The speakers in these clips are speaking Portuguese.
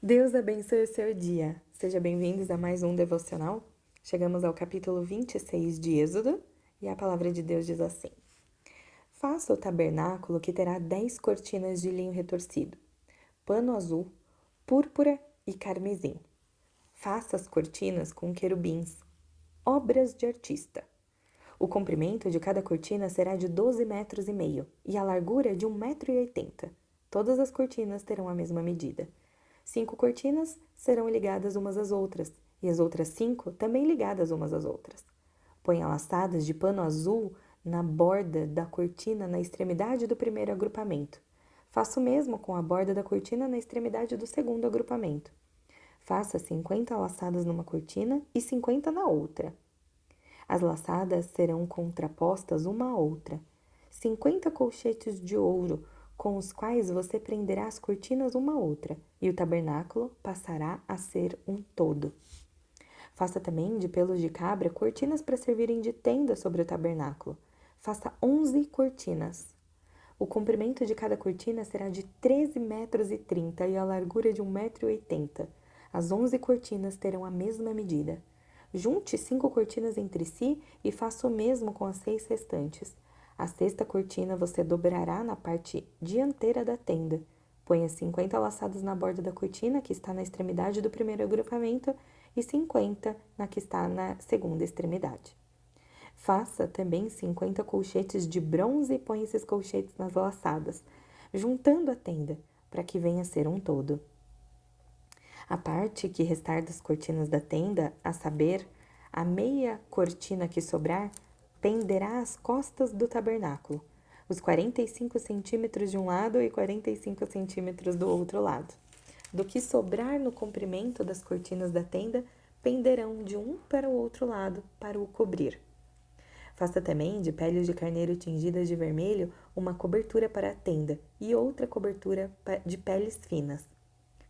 Deus abençoe o seu dia. Sejam bem-vindos a mais um devocional. Chegamos ao capítulo 26 de Êxodo e a palavra de Deus diz assim: Faça o tabernáculo que terá 10 cortinas de linho retorcido, pano azul, púrpura e carmesim. Faça as cortinas com querubins, obras de artista. O comprimento de cada cortina será de 12,5 metros e a largura de 1,80 m. Todas as cortinas terão a mesma medida. 5 cortinas serão ligadas umas às outras, e as outras 5 também ligadas umas às outras. Ponha laçadas de pano azul na borda da cortina na extremidade do primeiro agrupamento. Faça o mesmo com a borda da cortina na extremidade do segundo agrupamento. Faça 50 laçadas numa cortina e 50 na outra. As laçadas serão contrapostas uma à outra. 50 colchetes de ouro, com os quais você prenderá as cortinas uma à outra, e o tabernáculo passará a ser um todo. Faça também de pelos de cabra cortinas para servirem de tenda sobre o tabernáculo. Faça 11 cortinas. O comprimento de cada cortina será de 13,30 metros e a largura de 1,80 m. As 11 cortinas terão a mesma medida. Junte 5 cortinas entre si e faça o mesmo com as 6 restantes. A sexta cortina você dobrará na parte dianteira da tenda. Ponha 50 laçadas na borda da cortina, que está na extremidade do primeiro agrupamento, e 50 na que está na segunda extremidade. Faça também 50 colchetes de bronze e ponha esses colchetes nas laçadas, juntando a tenda, para que venha a ser um todo. A parte que restar das cortinas da tenda, a saber, a meia cortina que sobrar, penderá às costas do tabernáculo, os 45 centímetros de um lado e 45 centímetros do outro lado. Do que sobrar no comprimento das cortinas da tenda, penderão de um para o outro lado para o cobrir. Faça também de peles de carneiro tingidas de vermelho uma cobertura para a tenda e outra cobertura de peles finas.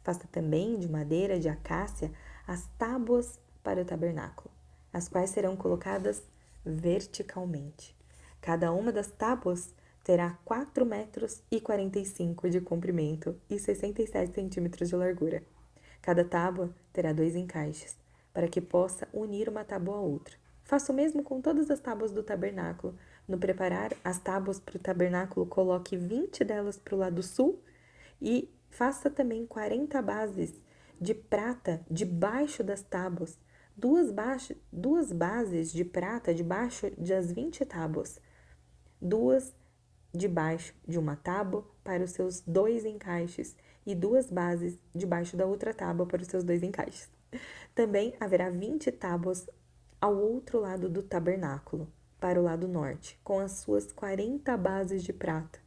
Faça também de madeira de acácia as tábuas para o tabernáculo, as quais serão colocadas verticalmente. Cada uma das tábuas terá 4,45 metros de comprimento e 67 centímetros de largura. Cada tábua terá 2 encaixes, para que possa unir uma tábua a outra. Faça o mesmo com todas as tábuas do tabernáculo. No preparar as tábuas para o tabernáculo, coloque 20 delas para o lado sul e faça também 40 bases de prata debaixo das tábuas, duas bases de prata debaixo das 20 tábuas, duas debaixo de uma tábua para os seus 2 encaixes e 2 bases debaixo da outra tábua para os seus 2 encaixes. Também haverá 20 tábuas ao outro lado do tabernáculo, para o lado norte, com as suas 40 bases de prata,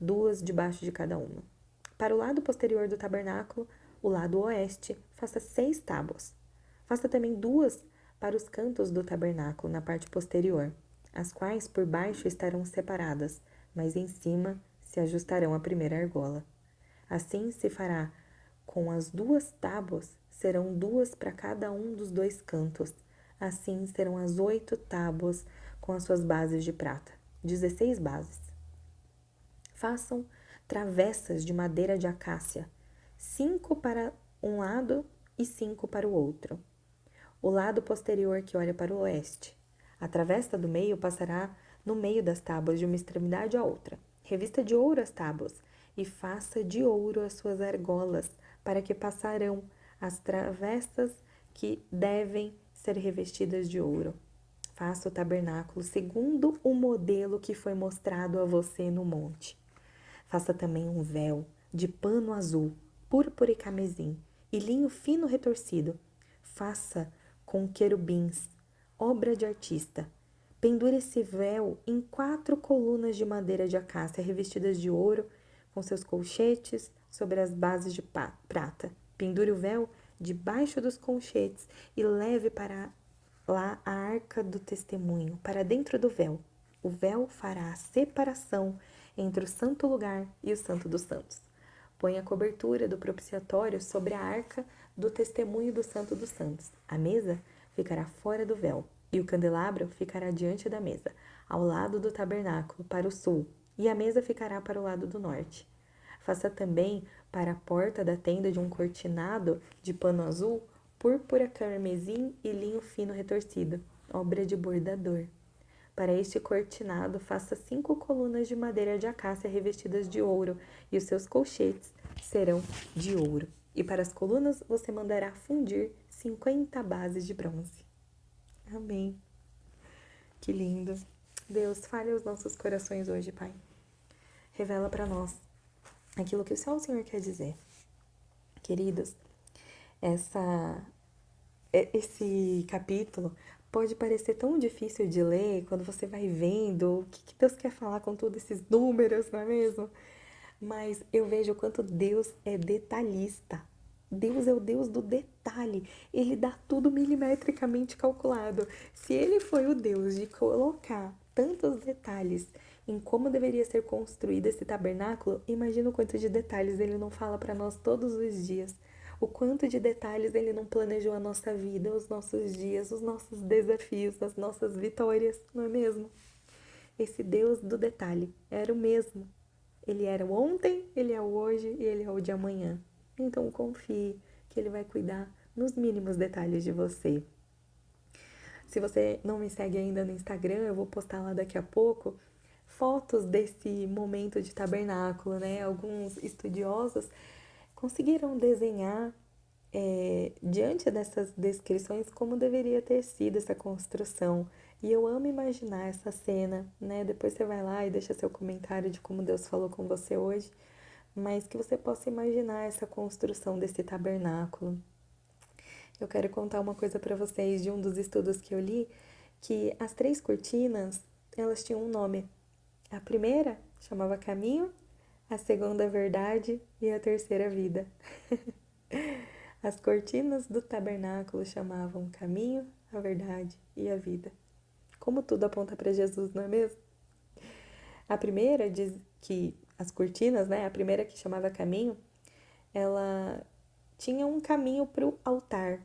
2 debaixo de cada uma. Para o lado posterior do tabernáculo, o lado oeste, faça 6 tábuas. Faça também 2 para os cantos do tabernáculo, na parte posterior, as quais por baixo estarão separadas, mas em cima se ajustarão à primeira argola. Assim se fará com as 2 tábuas, serão 2 para cada um dos 2 cantos. Assim serão as 8 tábuas com as suas bases de prata, 16 bases. Façam travessas de madeira de acácia, 5 para um lado e 5 para o outro. O lado posterior que olha para o oeste. A travessa do meio passará no meio das tábuas de uma extremidade à outra. Revista de ouro as tábuas e faça de ouro as suas argolas, para que passarão as travessas que devem ser revestidas de ouro. Faça o tabernáculo segundo o modelo que foi mostrado a você no monte. Faça também um véu de pano azul, púrpura e carmesim, e linho fino retorcido. Faça com querubins, obra de artista. Pendure esse véu em 4 colunas de madeira de acácia revestidas de ouro, com seus colchetes sobre as bases de prata. Pendure o véu debaixo dos colchetes e leve para lá a arca do testemunho, para dentro do véu. O véu fará a separação entre o santo lugar e o santo dos santos. Põe a cobertura do propiciatório sobre a arca do testemunho do santo dos santos. A mesa ficará fora do véu, e o candelabro ficará diante da mesa, ao lado do tabernáculo, para o sul, e a mesa ficará para o lado do norte. Faça também para a porta da tenda de um cortinado de pano azul, púrpura, carmesim e linho fino retorcido, obra de bordador. Para este cortinado, faça 5 colunas de madeira de acácia revestidas de ouro, e os seus colchetes serão de ouro. E para as colunas, você mandará fundir 50 bases de bronze. Amém. Que lindo. Deus, fale aos nossos corações hoje, Pai. Revela para nós aquilo que só o Senhor quer dizer. Queridos, esse capítulo pode parecer tão difícil de ler quando você vai vendo o que Deus quer falar com todos esses números, não é mesmo? Mas eu vejo o quanto Deus é detalhista. Deus é o Deus do detalhe. Ele dá tudo milimetricamente calculado. Se ele foi o Deus de colocar tantos detalhes em como deveria ser construído esse tabernáculo, imagina o quanto de detalhes ele não fala para nós todos os dias. O quanto de detalhes ele não planejou a nossa vida, os nossos dias, os nossos desafios, as nossas vitórias, não é mesmo? Esse Deus do detalhe era o mesmo. Ele era o ontem, ele é o hoje e ele é o de amanhã. Então confie que ele vai cuidar nos mínimos detalhes de você. Se você não me segue ainda no Instagram, eu vou postar lá daqui a pouco fotos desse momento de tabernáculo, né? Alguns estudiosos conseguiram desenhar diante dessas descrições como deveria ter sido essa construção. E eu amo imaginar essa cena, né? Depois você vai lá e deixa seu comentário de como Deus falou com você hoje, mas que você possa imaginar essa construção desse tabernáculo. Eu quero contar uma coisa para vocês de um dos estudos que eu li, que as 3 cortinas, elas tinham um nome. A primeira chamava Caminho, a segunda Verdade e a terceira Vida. As cortinas do tabernáculo chamavam Caminho, a Verdade e a Vida. Como tudo aponta para Jesus, não é mesmo? A primeira diz que as cortinas, né? A primeira que chamava Caminho, ela tinha um caminho para o altar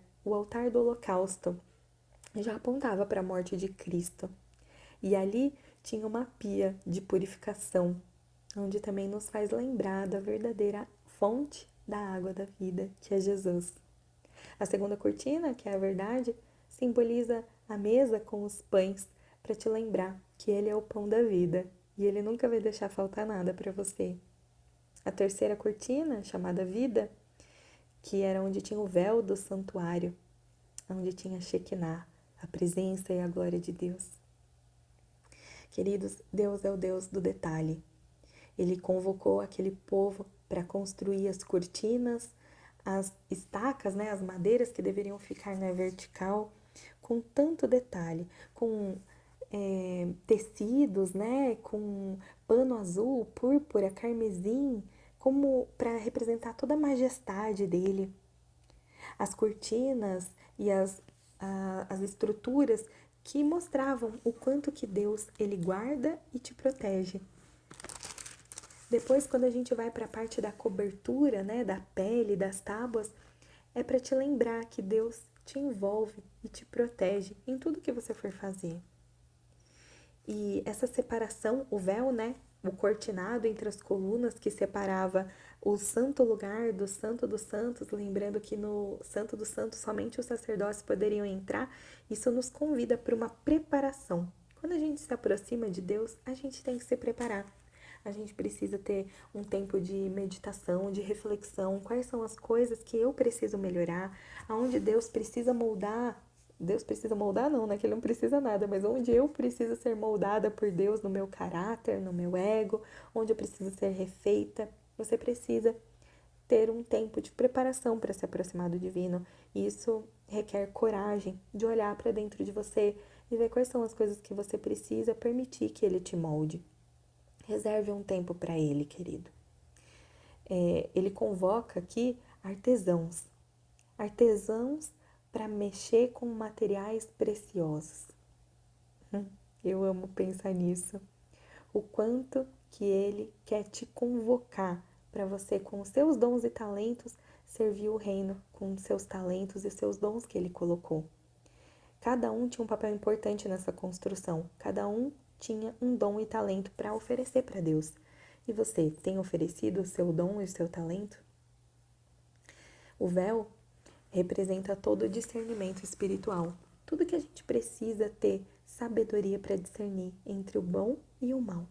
do holocausto. Já apontava para a morte de Cristo. E ali tinha uma pia de purificação, onde também nos faz lembrar da verdadeira fonte da água da vida, que é Jesus. A segunda cortina, que é a verdade, simboliza a mesa com os pães, para te lembrar que Ele é o pão da vida e Ele nunca vai deixar faltar nada para você. A terceira cortina, chamada vida, que era onde tinha o véu do santuário, onde tinha Shekinah, a presença e a glória de Deus. Queridos, Deus é o Deus do detalhe. Ele convocou aquele povo para construir as cortinas, as estacas, né, as madeiras que deveriam ficar na vertical, com tanto detalhe, com tecidos, né, com pano azul, púrpura, carmesim, como para representar toda a majestade dele. As cortinas e as estruturas que mostravam o quanto que Deus ele guarda e te protege. Depois, quando a gente vai para a parte da cobertura, né, da pele, das tábuas, é para te lembrar que Deus te envolve e te protege em tudo que você for fazer. E essa separação, o véu, né, o cortinado entre as colunas que separava o santo lugar do santo dos santos, lembrando que no santo dos santos somente os sacerdotes poderiam entrar, isso nos convida para uma preparação. Quando a gente se aproxima de Deus, a gente tem que se preparar. A gente precisa ter um tempo de meditação, de reflexão, quais são as coisas que eu preciso melhorar, aonde Deus precisa moldar. Deus precisa moldar não, né? Que ele não precisa nada, mas onde eu preciso ser moldada por Deus no meu caráter, no meu ego, onde eu preciso ser refeita. Você precisa ter um tempo de preparação para se aproximar do divino. E isso requer coragem de olhar para dentro de você e ver quais são as coisas que você precisa permitir que ele te molde. Reserve um tempo para ele, querido. Ele convoca aqui artesãos. Artesãos para mexer com materiais preciosos. Eu amo pensar nisso. O quanto que ele quer te convocar para você, com os seus dons e talentos, servir o reino com os seus talentos e seus dons que ele colocou. Cada um tinha um papel importante nessa construção. Cada um tinha um dom e talento para oferecer para Deus. E você tem oferecido o seu dom e o seu talento? O véu representa todo o discernimento espiritual, tudo que a gente precisa ter sabedoria para discernir entre o bom e o mal.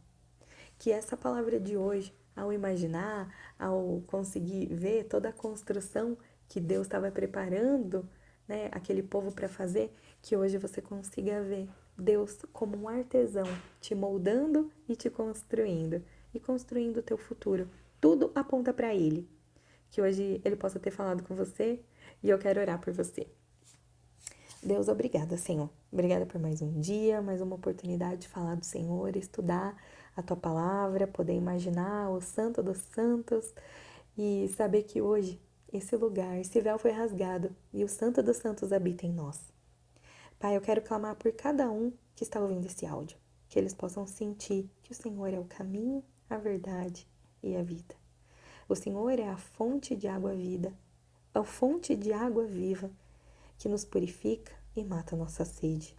Que essa palavra de hoje, ao imaginar, ao conseguir ver toda a construção que Deus estava preparando, né, aquele povo para fazer, que hoje você consiga ver Deus como um artesão, te moldando e te construindo, e construindo o teu futuro. Tudo aponta para Ele. Que hoje Ele possa ter falado com você e eu quero orar por você. Deus, obrigada, Senhor. Obrigada por mais um dia, mais uma oportunidade de falar do Senhor, estudar a Tua palavra, poder imaginar o Santo dos Santos e saber que hoje esse lugar, esse véu foi rasgado e o Santo dos Santos habita em nós. Pai, eu quero clamar por cada um que está ouvindo esse áudio, que eles possam sentir que o Senhor é o caminho, a verdade e a vida. O Senhor é a fonte de água vida, a fonte de água viva, que nos purifica e mata a nossa sede.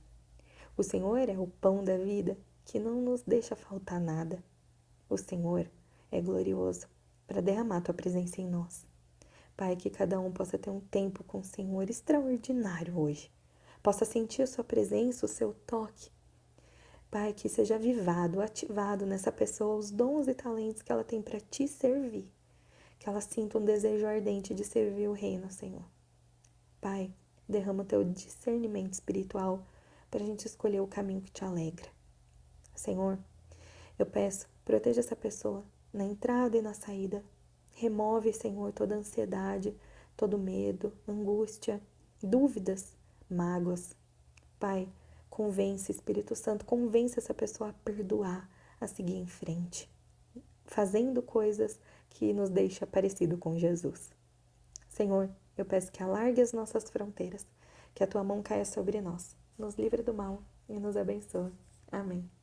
O Senhor é o pão da vida, que não nos deixa faltar nada. O Senhor é glorioso para derramar Tua presença em nós. Pai, que cada um possa ter um tempo com o Senhor extraordinário hoje. Possa sentir a Sua presença, o Seu toque. Pai, que seja avivado, ativado nessa pessoa os dons e talentos que ela tem para Te servir. Que ela sinta um desejo ardente de servir o reino, Senhor. Pai, derrama o Teu discernimento espiritual para a gente escolher o caminho que Te alegra. Senhor, eu peço, proteja essa pessoa na entrada e na saída. Remove, Senhor, toda ansiedade, todo medo, angústia, dúvidas, mágoas. Pai, convence, Espírito Santo, convence essa pessoa a perdoar, a seguir em frente, fazendo coisas que nos deixam parecido com Jesus. Senhor, eu peço que alargue as nossas fronteiras, que a Tua mão caia sobre nós, nos livre do mal e nos abençoe. Amém.